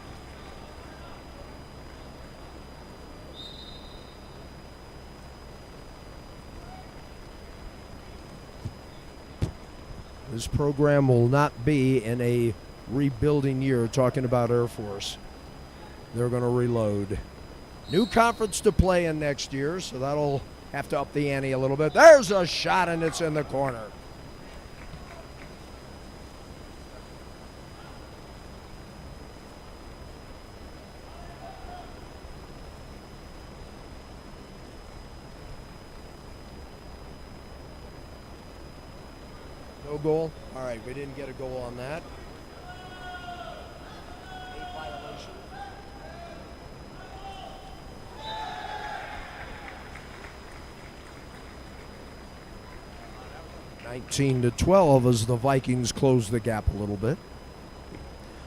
This program will not be in a rebuilding year, talking about Air Force. They're going to reload. New conference to play in next year, so that'll have to up the ante a little bit. There's a shot, and it's in the corner. No goal? All right, we didn't get a goal on that. 8 violation. 19-12 as the Vikings close the gap a little bit.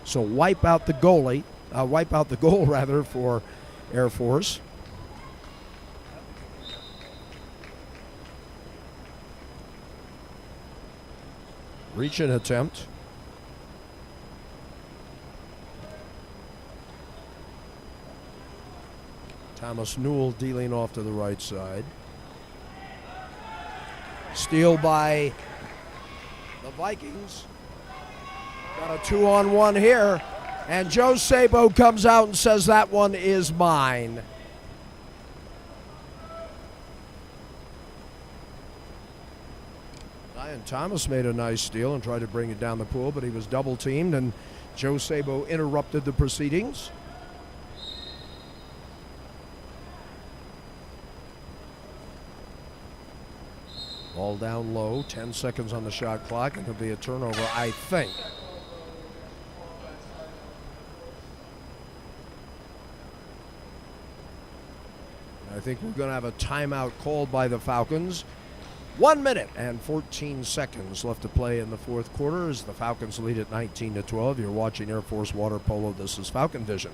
So wipe out the goal rather for Air Force. Reach an attempt. Thomas Newell dealing off to the right side. Steal by the Vikings. Got a 2-on-1 here. And Joe Sabo comes out and says that one is mine. Ryan Thomas made a nice steal and tried to bring it down the pool, but he was double teamed and Joe Sabo interrupted the proceedings. Ball down low, 10 seconds on the shot clock, and it'll be a turnover, I think. I think we're going to have a timeout called by the Falcons. 1 minute and 14 seconds left to play in the fourth quarter as the Falcons lead at 19-12. You're watching Air Force Water Polo. This is Falcon Vision.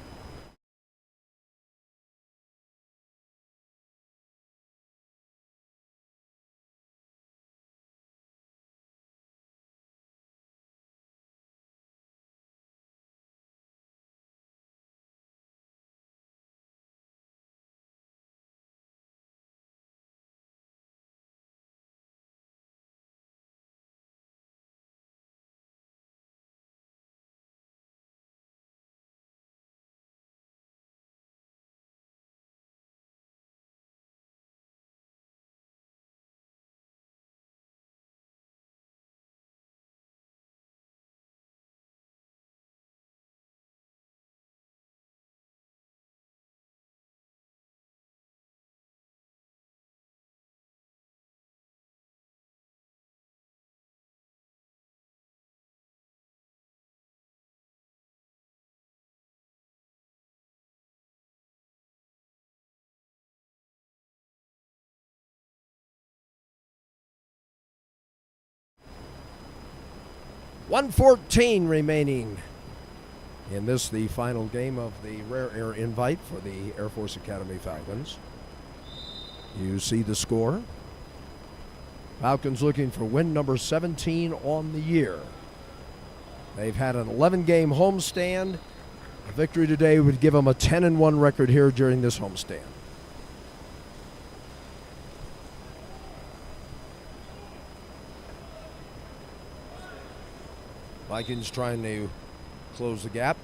.114 remaining in this, the final game of the Rare Air Invite for the Air Force Academy Falcons. You see the score. Falcons looking for win number 17 on the year. They've had an 11-game homestand. A victory today would give them a 10-1 record here during this homestand. Vikings trying to close the gap.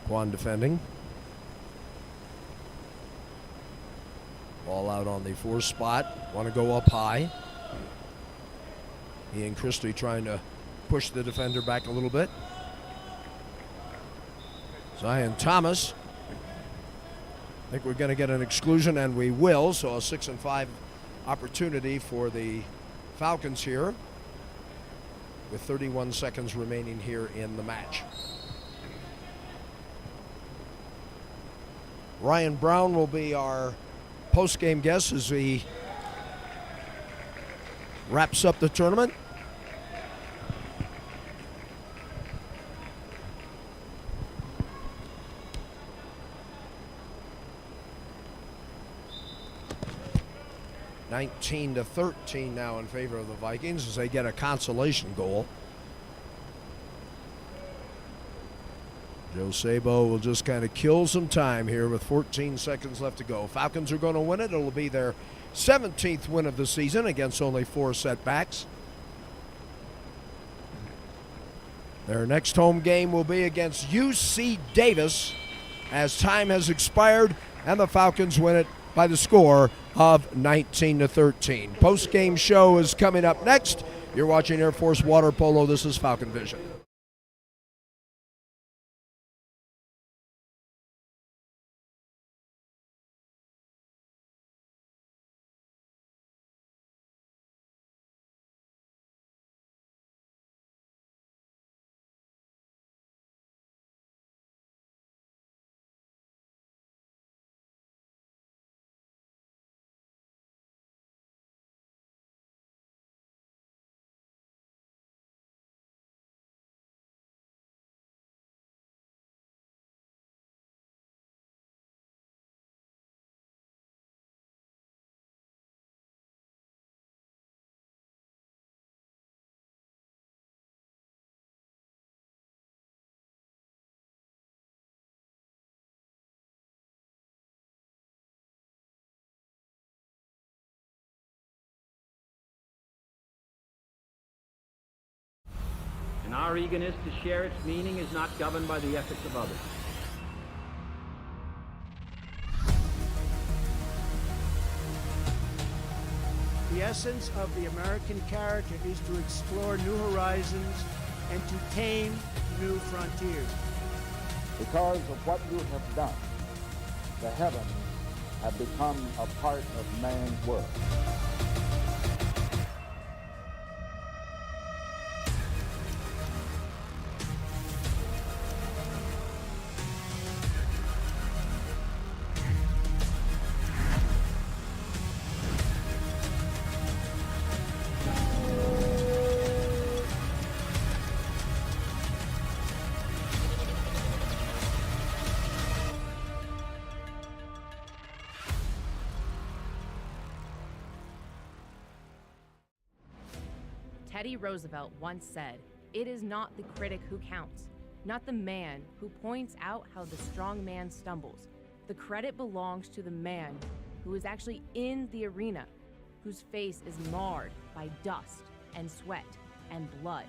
Quan defending. Ball out on the 4 spot. Want to go up high. Ian Christie trying to push the defender back a little bit. Zion Thomas. I think we're going to get an exclusion, and we will. So a 6-5 opportunity for the Falcons here, with 31 seconds remaining here in the match. Ryan Brown will be our post-game guest as he wraps up the tournament. (19-13) now in favor of the Vikings as they get a consolation goal. Joe Sabo will just kind of kill some time here with 14 seconds left to go. Falcons are going to win it. It'll be their 17th win of the season against only 4 setbacks. Their next home game will be against UC Davis as time has expired and the Falcons win it by the score of 19-13. Post-game show is coming up next. You're watching Air Force Water Polo. This is Falcon Vision. our eagerness to share its meaning is not governed by the efforts of others. The essence of the American character is to explore new horizons and to tame new frontiers. Because of what you have done, the heavens have become a part of man's world. Teddy Roosevelt once said, "It is not the critic who counts, not the man who points out how the strong man stumbles. The credit belongs to the man who is actually in the arena, whose face is marred by dust and sweat and blood,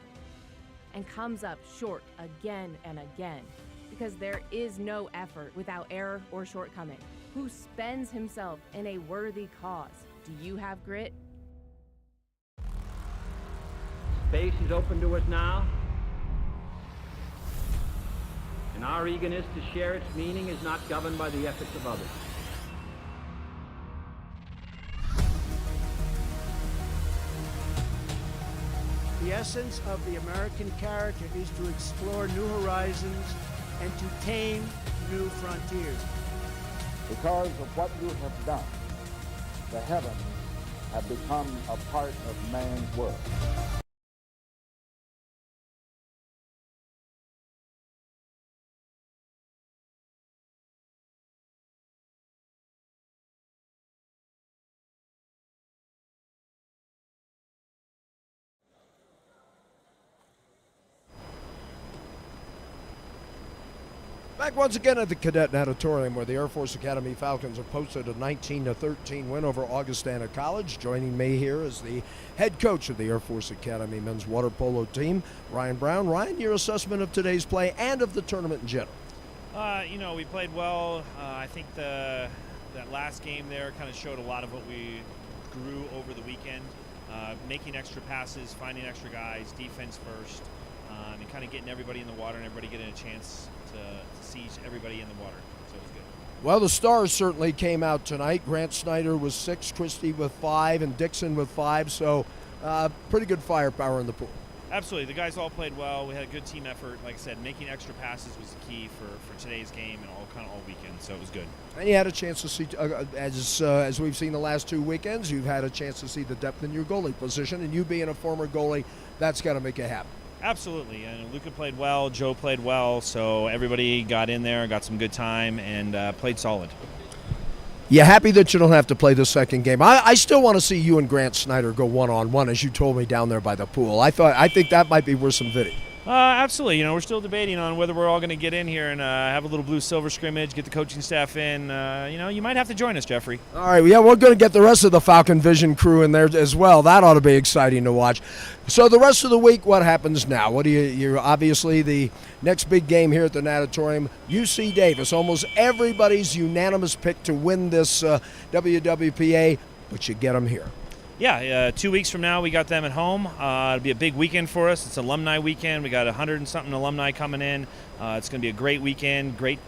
and comes up short again and again, because there is no effort without error or shortcoming, who spends himself in a worthy cause." Do you have grit? Space is open to us now, and our eagerness to share its meaning is not governed by the efforts of others. The essence of the American character is to explore new horizons and to tame new frontiers. Because of what you have done, the heavens have become a part of man's world. Back once again at the Cadet Natatorium, where the Air Force Academy Falcons have posted a 19-13 win over Augustana College. Joining me here is the head coach of the Air Force Academy men's water polo team, Ryan Brown. Ryan, your assessment of today's play and of the tournament in general? We played well. I think that last game there kind of showed a lot of what we grew over the weekend. Making extra passes, finding extra guys, defense first, and kind of getting everybody in the water and everybody getting a chance to see everybody in the water. So it was good. Well, the stars certainly came out tonight. Grant Snyder was 6, Christie with 5, and Dixon with 5. So pretty good firepower in the pool. Absolutely. The guys all played well. We had a good team effort. Like I said, making extra passes was the key for today's game and all weekend. So it was good. And you had a chance to see, as we've seen the last 2 weekends, you've had a chance to see the depth in your goalie position. And you being a former goalie, that's got to make you happy. Absolutely. And Luca played well. Joe played well. So everybody got in there, got some good time, and played solid. You happy that you don't have to play the second game? I still want to see you and Grant Snyder go one-on-one, as you told me down there by the pool. I think that might be worth some video. Absolutely. We're still debating on whether we're all going to get in here and have a little blue-silver scrimmage, get the coaching staff in. You might have to join us, Jeffrey. All right. Yeah, we're going to get the rest of the Falcon Vision crew in there as well. That ought to be exciting to watch. So the rest of the week, what happens now? You're obviously the next big game here at the Natatorium, UC Davis. Almost everybody's unanimous pick to win this WWPA, but you get them here. Yeah, 2 weeks from now we got them at home. It'll be a big weekend for us. It's alumni weekend. We got 100 and something alumni coming in. It's going to be a great weekend, great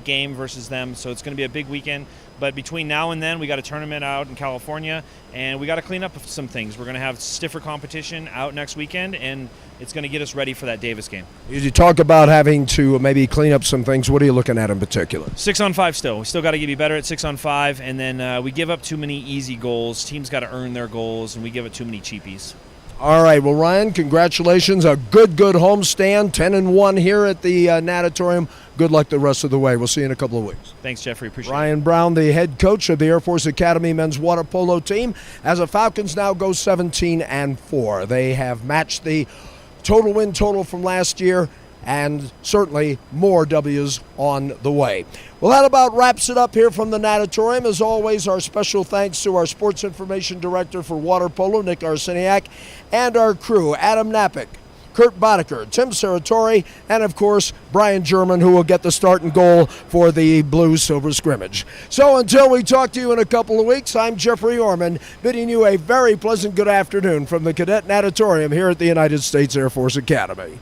game versus them. So it's going to be a big weekend. But between now and then, we got a tournament out in California, and we got to clean up some things. We're going to have stiffer competition out next weekend, and it's going to get us ready for that Davis game. You talk about having to maybe clean up some things. What are you looking at in particular? 6-on-5 still. We still got to get better at 6-on-5, and then we give up too many easy goals. Teams got to earn their goals, and we give it too many cheapies. All right. Well, Ryan, congratulations. A good homestand, 10-1 here at the Natatorium. Good luck the rest of the way. We'll see you in a couple of weeks. Thanks, Jeffrey. Appreciate it. Ryan Brown, the head coach of the Air Force Academy men's water polo team, as the Falcons now go 17-4. They have matched the total win total from last year, and certainly more W's on the way. Well, that about wraps it up here from the Natatorium. As always, our special thanks to our Sports Information Director for Water Polo, Nick Arseniak, and our crew, Adam Napick, Kurt Boddicker, Tim Serratori, and of course Brian German, who will get the start and goal for the Blue-Silver scrimmage. So until we talk to you in a couple of weeks, I'm Jeffrey Orman, bidding you a very pleasant good afternoon from the Cadet Natatorium here at the United States Air Force Academy.